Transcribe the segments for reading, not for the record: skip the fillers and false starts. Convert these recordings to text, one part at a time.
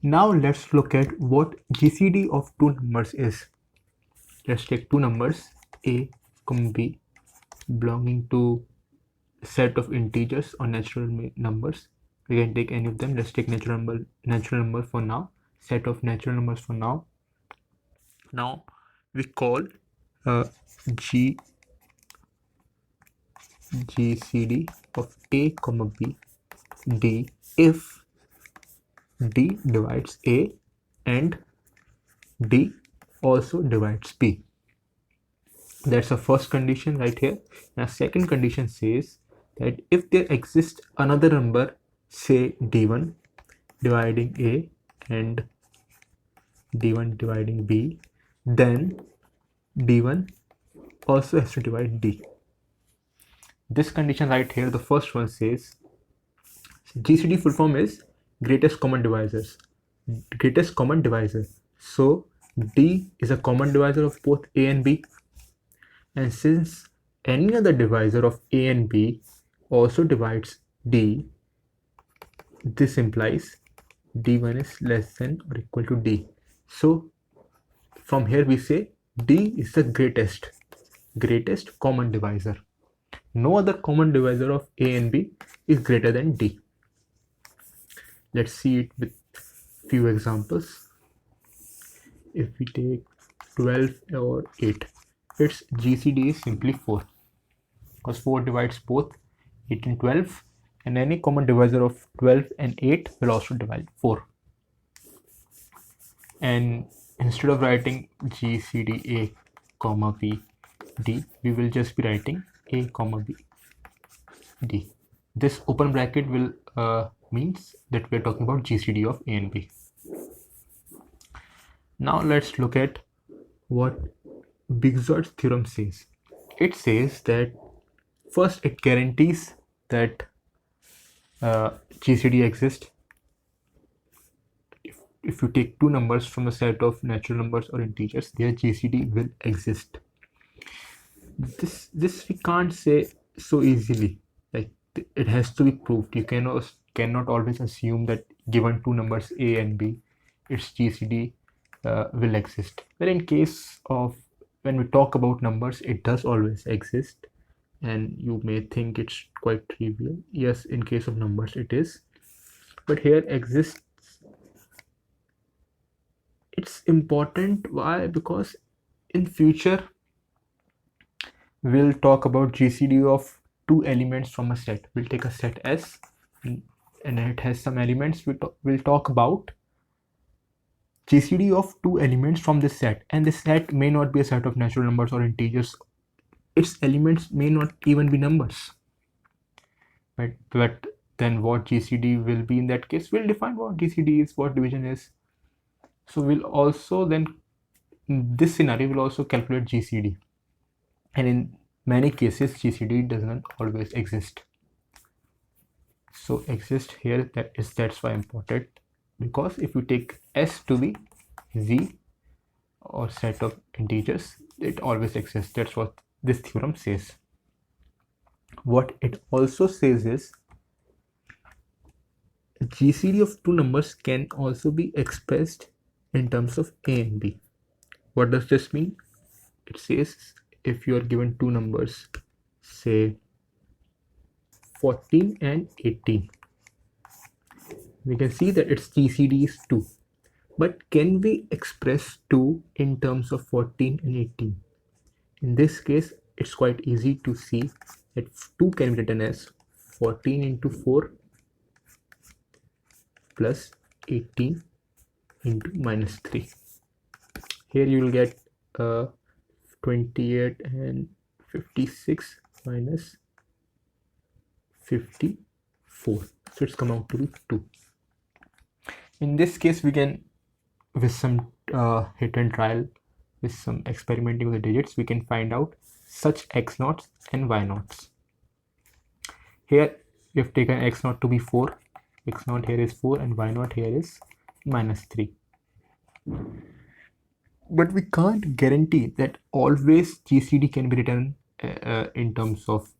Now let's look at what GCD of two numbers is. Let's take two numbers a, b belonging to a set of integers or natural numbers. We can take any of them. Let's take natural number for now. Set of natural numbers for now. Now we call uh, G GCD of a comma b d if d divides a and d also divides b. That's the first condition right here. Now second condition says that if there exists another number, say d1 dividing a and d1 dividing b, then d1 also has to divide d. This condition right here, the first one says GCD full form is greatest common divisors. Greatest common divisor. So d is a common divisor of both a and b. And since any other divisor of a and b also divides d, this implies d1 is less than or equal to d. So from here we say d is the greatest common divisor. No other common divisor of a and b is greater than d. Let's see it with few examples. If we take 12 or 8, its GCD is simply 4, because 4 divides both 8 and 12, and any common divisor of 12 and 8 will also divide 4. And instead of writing GCD a comma b d, we will just be writing a comma b d. This open bracket will means that we are talking about GCD of a and b. Now let's look at what Bigzor's theorem says. It says that first it guarantees that GCD exists if you take two numbers from a set of natural numbers or integers, their GCD will exist. This we can't say so easily. Like it has to be proved. You cannot always assume that given two numbers a and b, its GCD will exist. But in case of when we talk about numbers, it does always exist, and you may think it's quite trivial. Yes, in case of numbers it is, but here exists. It's important. Why? Because in future we'll talk about GCD of two elements from a set. We'll take a set S and it has some elements. We'll talk about GCD of two elements from this set, and this set may not be a set of natural numbers or integers. Its elements may not even be numbers. But then what GCD will be in that case? We'll define what GCD is, what division is. So we'll also then, in this scenario, we'll also calculate GCD. And in many cases, GCD does not always exist. So exist here, that's why important, because if you take S to be Z or set of integers, it always exists. That's what this theorem says. What it also says is GCD of two numbers can also be expressed in terms of a and b. What does this mean? It says if you are given two numbers, say 14 and 18, we can see that its GCD is 2. But can we express 2 in terms of 14 and 18? In this case, it's quite easy to see that 2 can be written as 14 into 4 plus 18 into minus 3. Here you will get 28 and 56 minus 54. So it's come out to be 2. In this case, we can, with some hit and trial, with some experimenting with the digits, we can find out such x naughts and y naughts. Here we have taken x naught to be 4, x naught here is 4, and y naught here is minus 3. But we can't guarantee that always GCD can be written in terms of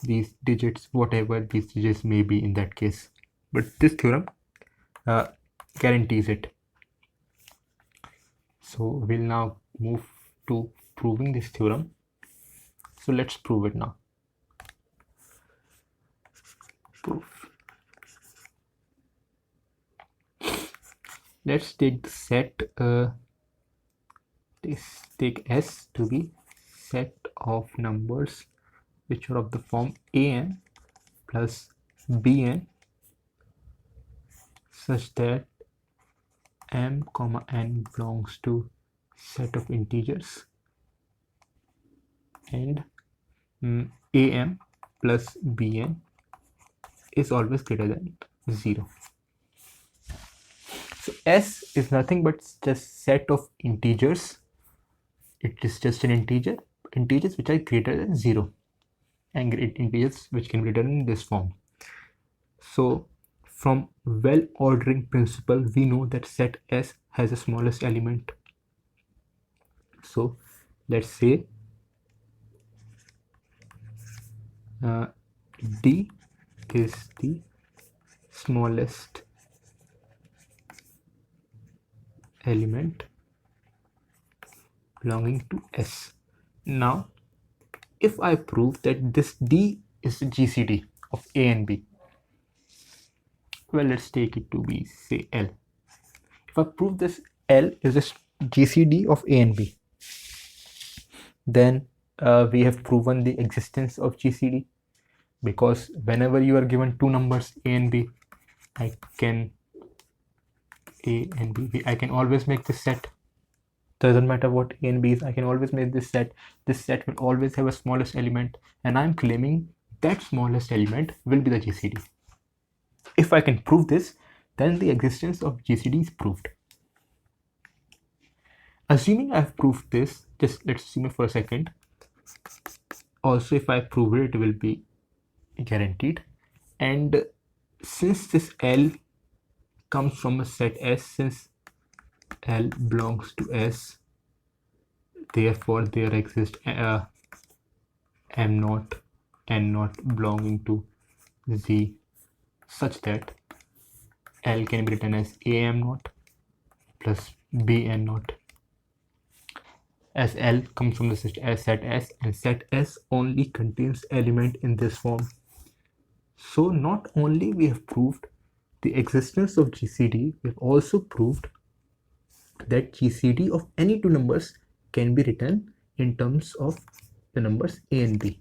these digits, whatever these digits may be in that case. But this theorem guarantees it. So we'll now move to proving this theorem. So let's prove it now. Proof. Let's take the set, take S to be set of numbers which are of the form an plus bn such that m comma n belongs to set of integers and am plus bn is always greater than 0. So S is nothing but just set of integers. It is just an integers which are greater than 0 and integers which can be written in this form. So from well ordering principle we know that set S has the smallest element. So let's say D is the smallest element belonging to S. Now if I prove that this D is the GCD of A and B, well, let's take it to be say L. If I prove this L is a GCD of A and B, then we have proven the existence of GCD, because whenever you are given two numbers A and B, I can always make this set. Doesn't matter what A and B is, I can always make this set. This set will always have a smallest element, and I'm claiming that smallest element will be the GCD. If I can prove this, then the existence of GCD is proved. Assuming I've proved this, just let's assume it for a second. Also, if I prove it, it will be guaranteed. And since this L comes from a set S, since L belongs to S, therefore there exists M naught, N naught belonging to Z, such that L can be written as AM naught plus BN naught, as L comes from the set S and set S only contains element in this form. So not only we have proved the existence of GCD, we have also proved that GCD of any two numbers can be written in terms of the numbers A and B.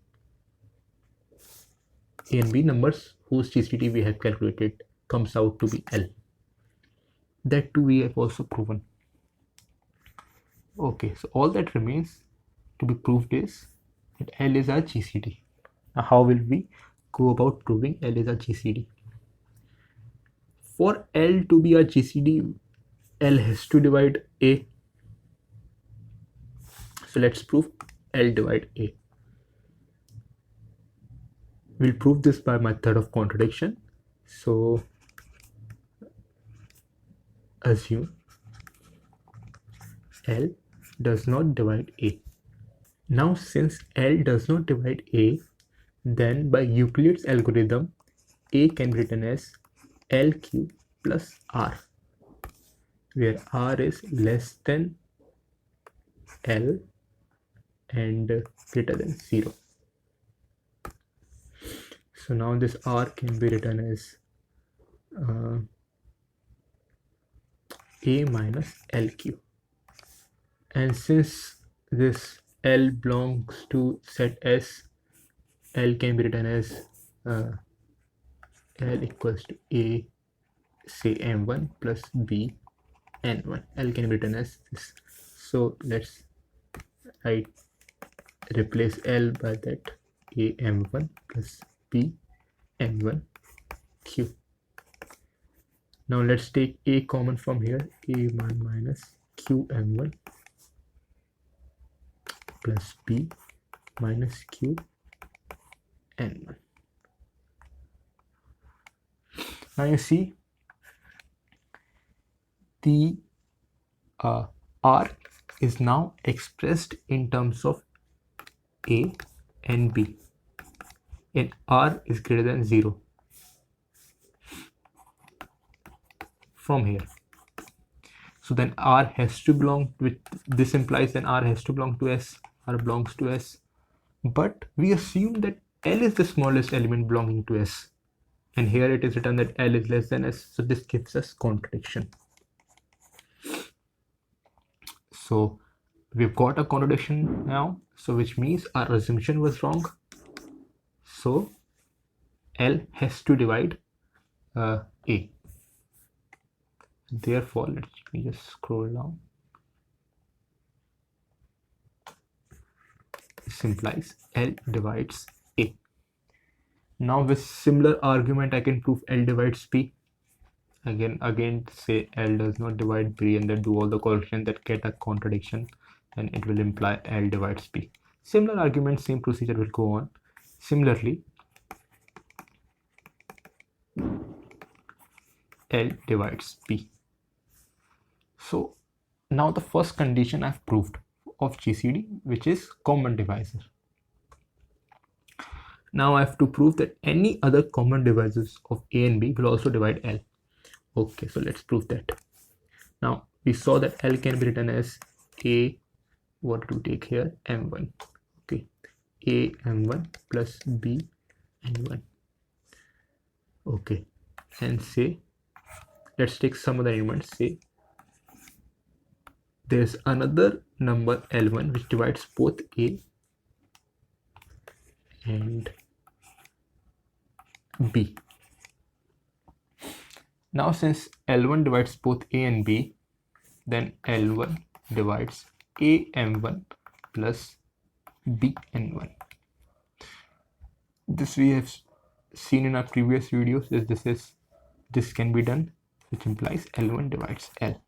A and B numbers whose GCD we have calculated comes out to be L. That too we have also proven. Okay, so all that remains to be proved is that L is our GCD. Now how will we go about proving L is our GCD? For L to be our GCD, L has to divide A. So let's prove L divide A. We'll prove this by method of contradiction. So assume L does not divide A. Now since L does not divide A, then by Euclid's algorithm, A can be written as LQ plus R, where R is less than L and greater than 0. So now this R can be written as A minus LQ. And since this L belongs to set S, L can be written as L equals to A, say M1 plus B N1. L can be written as this. So let's replace L by that A M1 plus B M1 Q. Now let's take A common from here, A1 minus Q M1 plus B minus Q N1. Now you see the R is now expressed in terms of A and B, and R is greater than 0 from here. So then R has to belong with this, implies then R has to belong to S. R belongs to S. But we assume that L is the smallest element belonging to S. And here it is written that L is less than S. So this gives us contradiction. So we've got a contradiction now. So which means our assumption was wrong. So L has to divide A. Therefore, let me just scroll down. This implies L divides A. Now with similar argument, I can prove L divides P. Again say L does not divide B, and then do all the corrections that get a contradiction, then it will imply L divides P. Similar argument, same procedure will go on. Similarly, L divides P. So now the first condition I've proved of GCD, which is common divisor. Now I have to prove that any other common divisors of A and B will also divide L. Okay, so let's prove that. Now we saw that L can be written as A, what to take here, M1. Okay, A M1 plus B M1. Okay, and say, let's take some other elements. Say there's another number L1 which divides both A and B. Now since L1 divides both A and B, then L1 divides A M1 plus B N1. This we have seen in our previous videos. This can be done, which implies L1 divides L.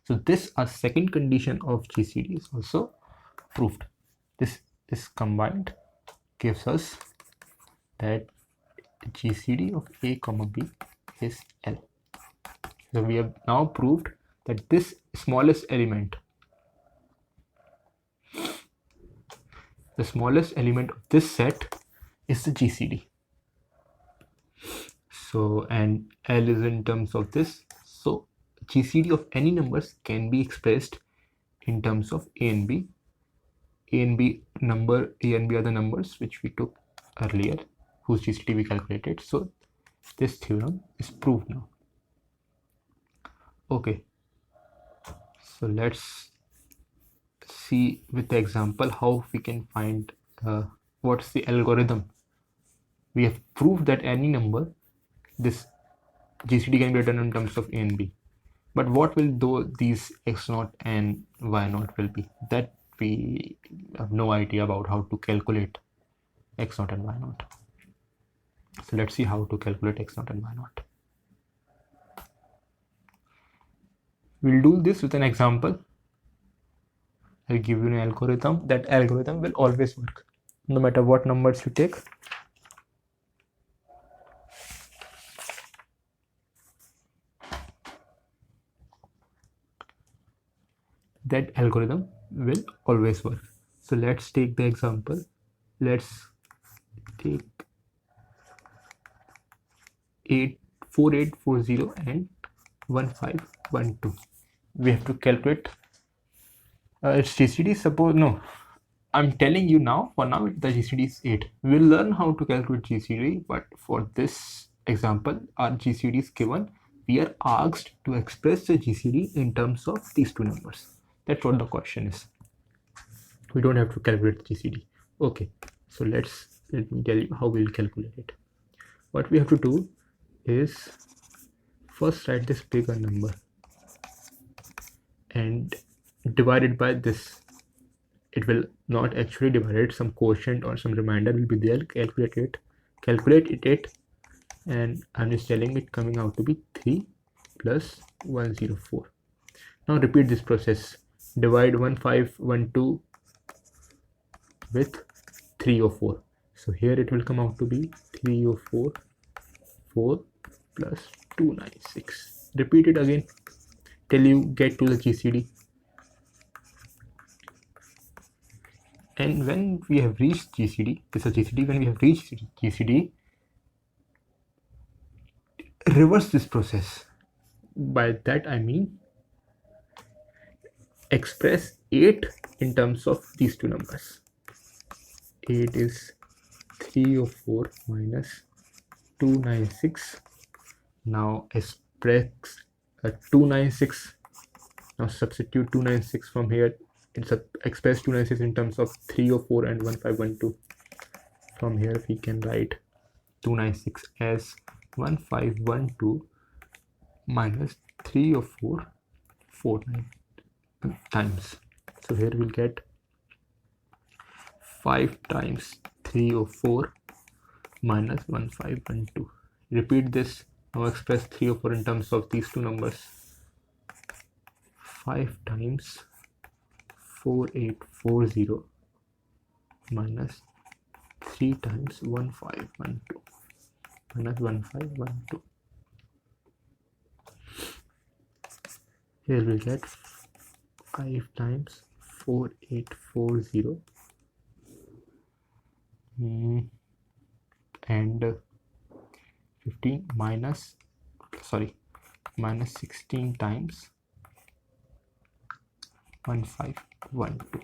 So this, our second condition of GCD, is also proved. This combined gives us that GCD of A comma B is L. So we have now proved that this smallest element, the smallest element of this set, is the GCD. So, and L is in terms of this. So GCD of any numbers can be expressed in terms of A and B. A and B are the numbers which we took earlier, whose GCD we calculated. So this theorem is proved now. Okay, so let's see with the example how we can find what's the algorithm. We have proved that any number, this GCD can be written in terms of A and B. But what will these x0 and y0 will be? That we have no idea about how to calculate x0 and y0. So let's see how to calculate x0 and y0. We'll do this with an example. I'll give you an algorithm. That algorithm will always work, no matter what numbers you take. That algorithm will always work. So let's take the example. Let's take 4840 and 1512. We have to calculate its GCD. Suppose, no, I'm telling you now, for now the GCD is 8. We'll learn how to calculate GCD, but for this example, our GCD is given. We are asked to express the GCD in terms of these two numbers. That's what the question is. We don't have to calculate the GCD. Okay, so let me tell you how we'll calculate it. What we have to do is first write this bigger number and divide it by this. It will not actually divide it, some quotient or some remainder will be there. Calculate it, and I'm just telling it coming out to be 3 plus 104. Now repeat this process. Divide 1512 with 304. So here it will come out to be 304 4 plus 296. Repeat it again till you get to the GCD. And when we have reached GCD, this is GCD, when we have reached GCD, reverse this process. By that I mean express 8 in terms of these two numbers. 8 is 304 minus 296. Now express 296. Now substitute 296 from here. It's express 296 in terms of 304 and 1512. From here we can write 296 as 1512 minus 304 4 times. So here we'll get 5 times 304 minus 1512. Repeat this. Now express 304 in terms of these two numbers. 5 times 4840 minus 3 times 1512 minus 1512. Here we'll get 5 times 4840 and 15 minus 16 times 1512.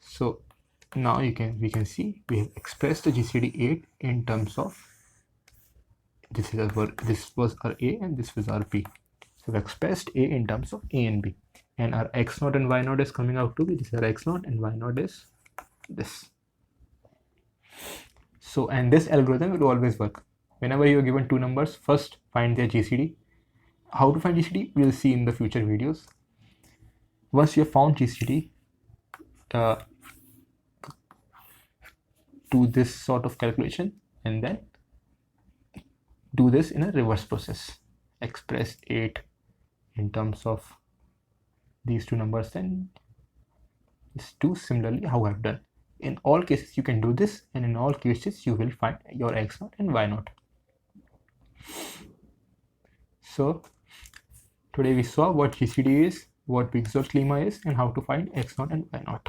So now we can see we have expressed the GCD 8 in terms of this was our A and this was our B. So we expressed A in terms of A and B, and our x0 and y0 is coming out to be this is our x0 and y0 is this. So, and this algorithm will always work. Whenever you are given two numbers, first find their GCD. How to find GCD we will see in the future videos. Once you have found GCD, do this sort of calculation and then do this in a reverse process. Express 8 in terms of these two numbers, then just do similarly how I've done. In all cases you can do this, and in all cases you will find your x0 and y0. So today we saw what GCD is, what Big Zot lemma is, and how to find x0 and y0.